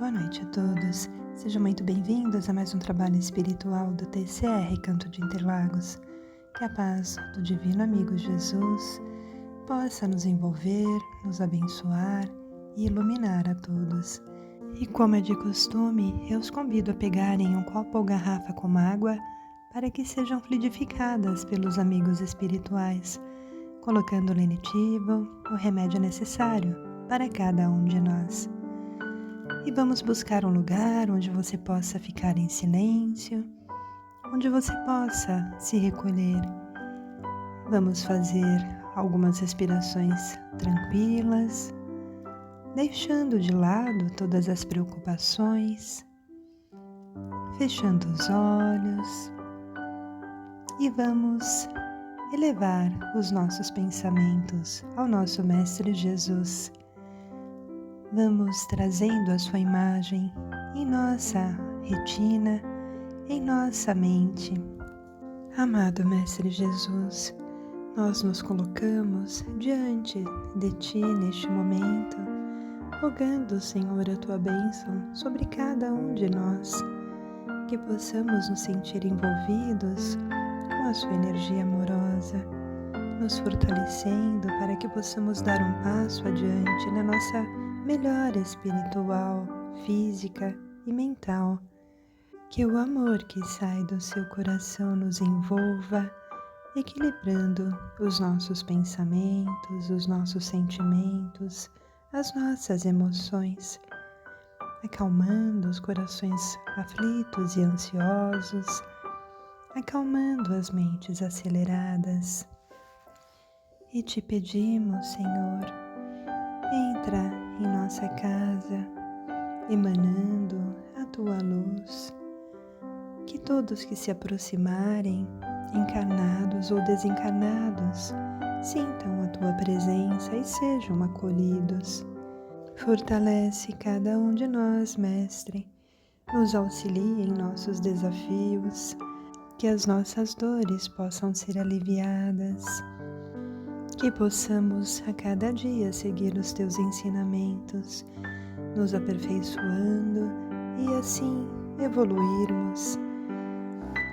Boa noite a todos. Sejam muito bem-vindos a mais um trabalho espiritual do TCR Canto de Interlagos. Que a paz do Divino Amigo Jesus possa nos envolver, nos abençoar e iluminar a todos. E como é de costume, eu os convido a pegarem um copo ou garrafa com água para que sejam fluidificadas pelos amigos espirituais, colocando o lenitivo, o remédio necessário para cada um de nós. E vamos buscar um lugar onde você possa ficar em silêncio, onde você possa se recolher. Vamos fazer algumas respirações tranquilas, deixando de lado todas as preocupações, fechando os olhos e vamos elevar os nossos pensamentos ao nosso Mestre Jesus. Vamos trazendo a sua imagem em nossa retina, em nossa mente. Amado Mestre Jesus, nós nos colocamos diante de Ti neste momento, rogando, Senhor, a Tua bênção sobre cada um de nós, que possamos nos sentir envolvidos com a Sua energia amorosa, nos fortalecendo para que possamos dar um passo adiante na nossa melhora espiritual, física e mental. Que o amor que sai do seu coração nos envolva, equilibrando os nossos pensamentos, os nossos sentimentos, as nossas emoções, acalmando os corações aflitos e ansiosos, acalmando as mentes aceleradas. E te pedimos, Senhor, entra em nossa casa, emanando a Tua luz, que todos que se aproximarem, encarnados ou desencarnados, sintam a Tua presença e sejam acolhidos. Fortalece cada um de nós, Mestre, nos auxilie em nossos desafios, que as nossas dores possam ser aliviadas, que possamos a cada dia seguir os Teus ensinamentos, nos aperfeiçoando e assim evoluirmos.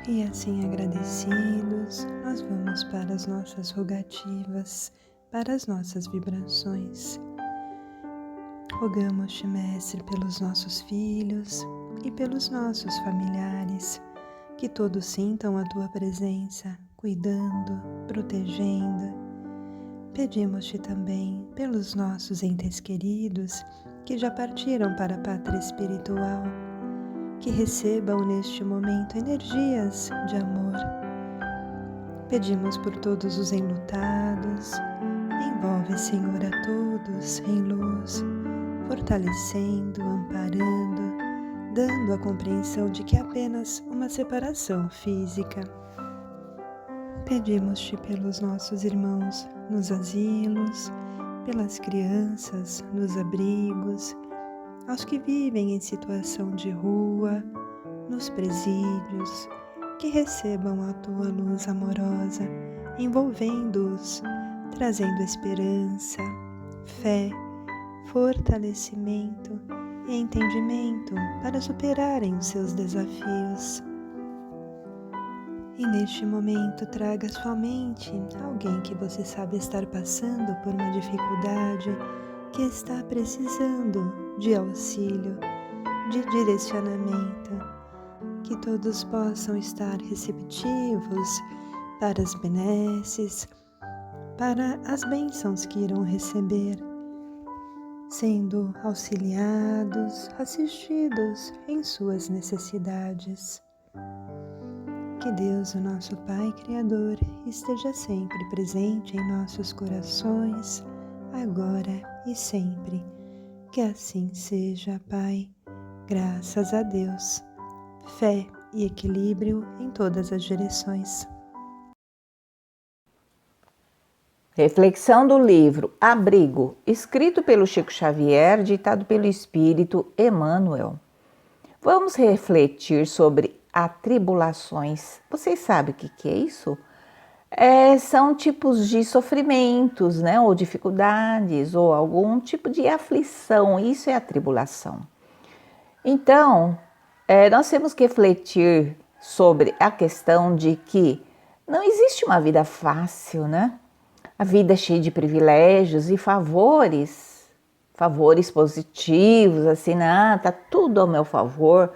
E assim agradecidos, nós vamos para as nossas rogativas, para as nossas vibrações. Rogamos-te, Mestre, pelos nossos filhos e pelos nossos familiares, que todos sintam a Tua presença, cuidando, protegendo. Pedimos-te também pelos nossos entes queridos que já partiram para a pátria espiritual, que recebam neste momento energias de amor. Pedimos por todos os enlutados, envolve, Senhor, a todos em luz, fortalecendo, amparando, dando a compreensão de que é apenas uma separação física. Pedimos-te pelos nossos irmãos nos asilos, pelas crianças nos abrigos, aos que vivem em situação de rua, nos presídios, que recebam a Tua luz amorosa, envolvendo-os, trazendo esperança, fé, fortalecimento e entendimento para superarem os seus desafios. E neste momento traga à sua mente alguém que você sabe estar passando por uma dificuldade, que está precisando de auxílio, de direcionamento, que todos possam estar receptivos para as benesses, para as bênçãos que irão receber, sendo auxiliados, assistidos em suas necessidades. Que Deus, o nosso Pai Criador, esteja sempre presente em nossos corações, agora e sempre. Que assim seja, Pai. Graças a Deus. Fé e equilíbrio em todas as direções. Reflexão do livro Abrigo, escrito pelo Chico Xavier, ditado pelo Espírito Emmanuel. Vamos refletir sobre atribulações. Vocês sabem o que é isso? São tipos de sofrimentos, né? Ou dificuldades, ou algum tipo de aflição. Isso é a tribulação. Então, nós temos que refletir sobre a questão de que não existe uma vida fácil, né? A vida é cheia de privilégios e favores positivos, assim, tá tudo ao meu favor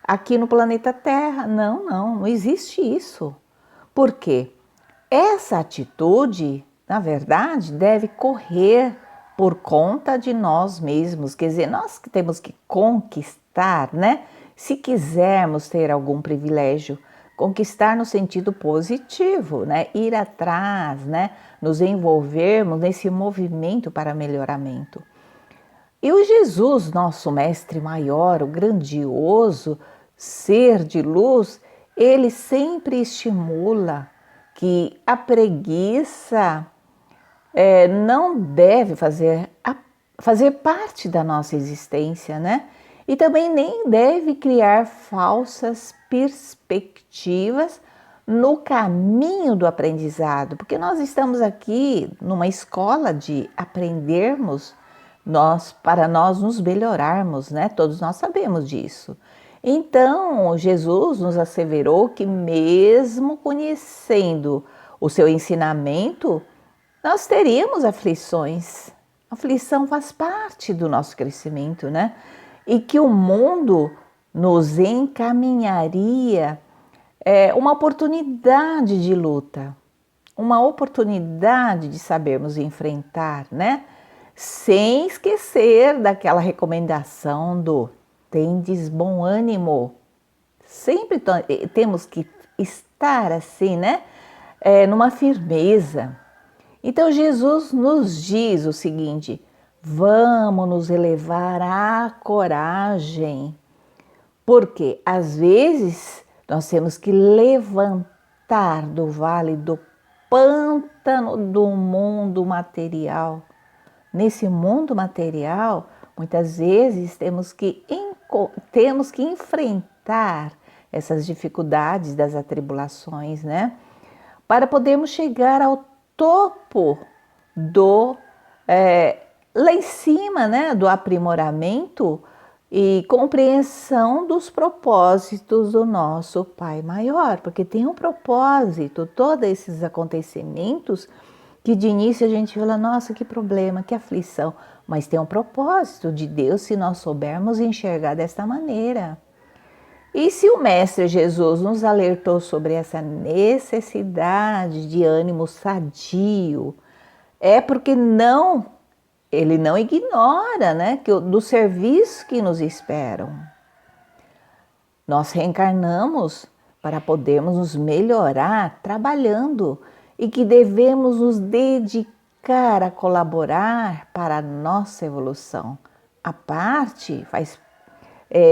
aqui no planeta Terra. Não existe isso. Por quê? Essa atitude, na verdade, deve correr por conta de nós mesmos, quer dizer, nós que temos que conquistar, né? Se quisermos ter algum privilégio, conquistar no sentido positivo, né? Ir atrás, né? Nos envolvermos nesse movimento para melhoramento. E o Jesus, nosso mestre maior, o grandioso ser de luz, ele sempre estimula que a preguiça não deve fazer parte da nossa existência, né? E também nem deve criar falsas perspectivas no caminho do aprendizado, porque nós estamos aqui numa escola de aprendermos para nós nos melhorarmos, né? Todos nós sabemos disso. Então, Jesus nos asseverou que mesmo conhecendo o seu ensinamento, nós teríamos aflições. Aflição faz parte do nosso crescimento, né? E que o mundo nos encaminharia uma oportunidade de luta, uma oportunidade de sabermos enfrentar, né? Sem esquecer daquela recomendação do tendes bom ânimo. Sempre temos que estar assim, né? Numa firmeza. Então Jesus nos diz o seguinte: vamos nos elevar à coragem, porque às vezes nós temos que levantar do vale do pântano do mundo material. Nesse mundo material, muitas vezes temos que enfrentar essas dificuldades das atribulações, né? Para podermos chegar ao topo lá em cima, né, do aprimoramento e compreensão dos propósitos do nosso Pai Maior, porque tem um propósito, todos esses acontecimentos que de início a gente fala, nossa, que problema, que aflição, mas tem um propósito de Deus se nós soubermos enxergar desta maneira. E se o Mestre Jesus nos alertou sobre essa necessidade de ânimo sadio, é porque ele não ignora, né, do serviço que nos esperam. Nós reencarnamos para podermos nos melhorar trabalhando e que devemos nos dedicar a colaborar para a nossa evolução. A parte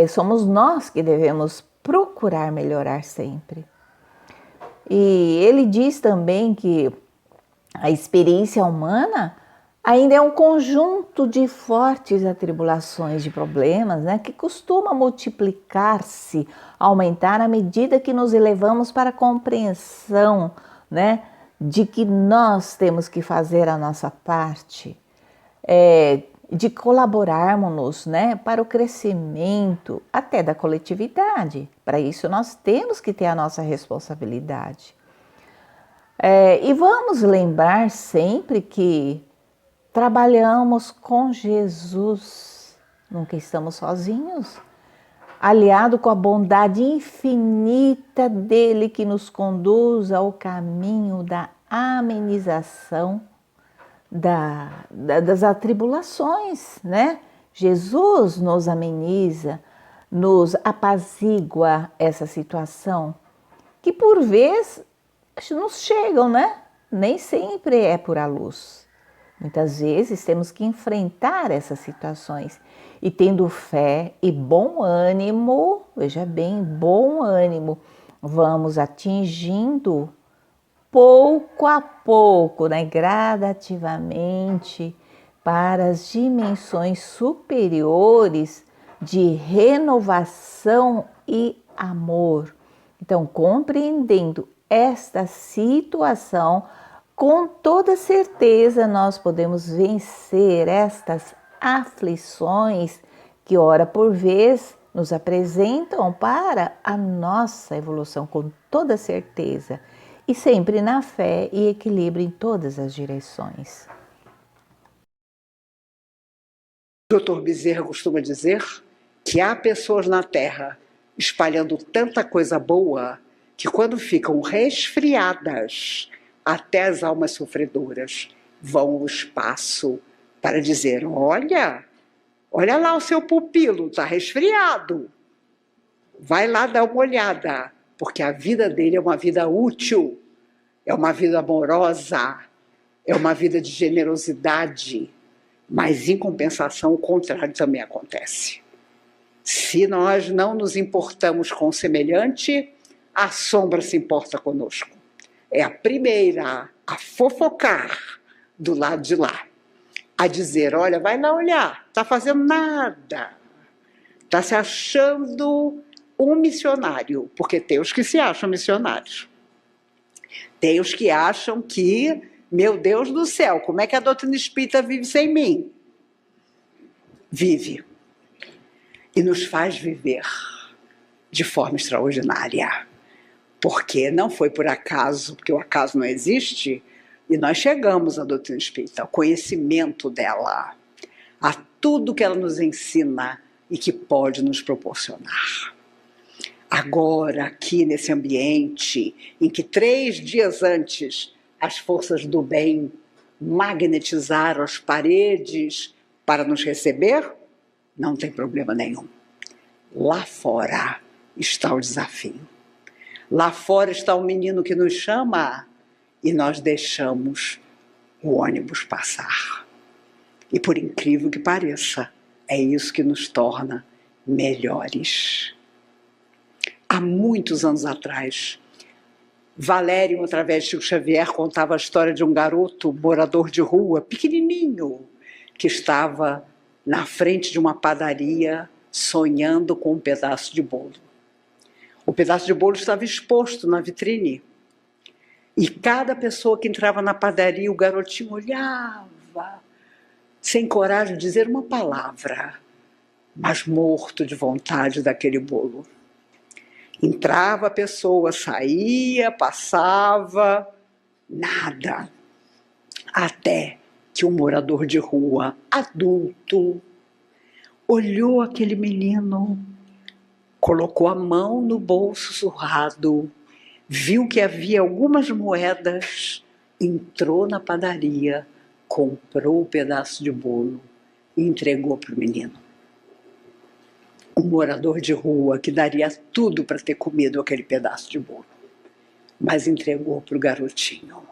somos nós que devemos procurar melhorar sempre. E ele diz também que a experiência humana ainda é um conjunto de fortes atribulações, de problemas, né, que costuma multiplicar-se, aumentar à medida que nos elevamos para a compreensão, né, de que nós temos que fazer a nossa parte, de colaborarmos, né, para o crescimento até da coletividade. Para isso nós temos que ter a nossa responsabilidade. E vamos lembrar sempre que trabalhamos com Jesus, nunca estamos sozinhos, aliado com a bondade infinita dele que nos conduz ao caminho da amenização das atribulações, né? Jesus nos ameniza, nos apazigua essa situação, que por vezes nos chegam, né? Nem sempre é por a luz. Muitas vezes temos que enfrentar essas situações e tendo fé e bom ânimo, veja bem, bom ânimo, vamos atingindo pouco a pouco, né, gradativamente, para as dimensões superiores de renovação e amor. Então, compreendendo esta situação, com toda certeza nós podemos vencer estas aflições que, ora por vez, nos apresentam para a nossa evolução com toda certeza e sempre na fé e equilíbrio em todas as direções. O Dr. Bezerra costuma dizer que há pessoas na Terra espalhando tanta coisa boa que quando ficam resfriadas, até as almas sofredoras vão ao espaço para dizer: olha lá o seu pupilo, está resfriado. Vai lá dar uma olhada, porque a vida dele é uma vida útil, é uma vida amorosa, é uma vida de generosidade, mas em compensação o contrário também acontece. Se nós não nos importamos com o semelhante, a sombra se importa conosco. É a primeira a fofocar do lado de lá, a dizer: olha, vai lá olhar, está fazendo nada, está se achando um missionário, porque tem os que se acham missionários. Tem os que acham que, meu Deus do céu, como é que a doutrina espírita vive sem mim? Vive. E nos faz viver de forma extraordinária. Porque não foi por acaso, porque o acaso não existe, e nós chegamos à doutrina espírita, ao conhecimento dela, a tudo que ela nos ensina e que pode nos proporcionar. Agora, aqui nesse ambiente, em que 3 dias antes as forças do bem magnetizaram as paredes para nos receber, não tem problema nenhum. Lá fora está o desafio. Lá fora está o menino que nos chama e nós deixamos o ônibus passar. E por incrível que pareça, é isso que nos torna melhores. Há muitos anos atrás, Valério, através de Chico Xavier, contava a história de um garoto morador de rua, pequenininho, que estava na frente de uma padaria sonhando com um pedaço de bolo. O pedaço de bolo estava exposto na vitrine. E cada pessoa que entrava na padaria, o garotinho olhava, sem coragem de dizer uma palavra, mas morto de vontade daquele bolo. Entrava a pessoa, saía, passava, nada. Até que um morador de rua, adulto, olhou aquele menino, colocou a mão no bolso surrado, viu que havia algumas moedas, entrou na padaria, comprou um pedaço de bolo e entregou para o menino. Um morador de rua que daria tudo para ter comido aquele pedaço de bolo, mas entregou para o garotinho,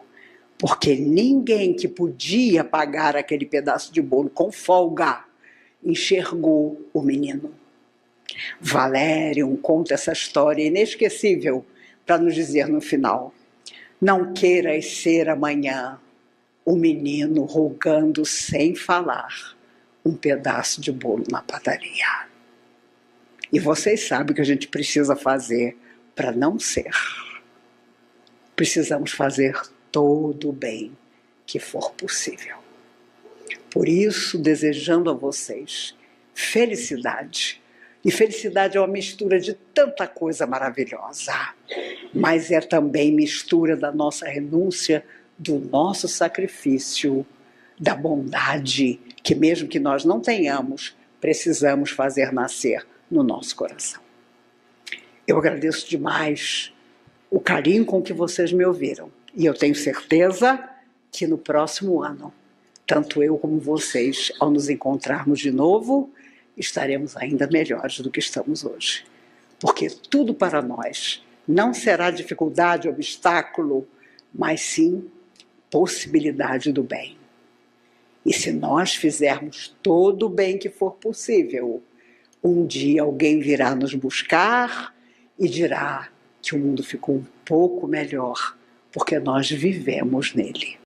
porque ninguém que podia pagar aquele pedaço de bolo com folga enxergou o menino. Valério conta essa história inesquecível para nos dizer no final: não queiras ser amanhã o menino rogando sem falar um pedaço de bolo na padaria. E vocês sabem o que a gente precisa fazer para não ser. Precisamos fazer todo o bem que for possível. Por isso, desejando a vocês felicidade. E felicidade é uma mistura de tanta coisa maravilhosa, mas é também mistura da nossa renúncia, do nosso sacrifício, da bondade que, mesmo que nós não tenhamos, precisamos fazer nascer no nosso coração. Eu agradeço demais o carinho com que vocês me ouviram. E eu tenho certeza que no próximo ano, tanto eu como vocês, ao nos encontrarmos de novo, estaremos ainda melhores do que estamos hoje. Porque tudo para nós não será dificuldade, obstáculo, mas sim possibilidade do bem. E se nós fizermos todo o bem que for possível, um dia alguém virá nos buscar e dirá que o mundo ficou um pouco melhor, porque nós vivemos nele.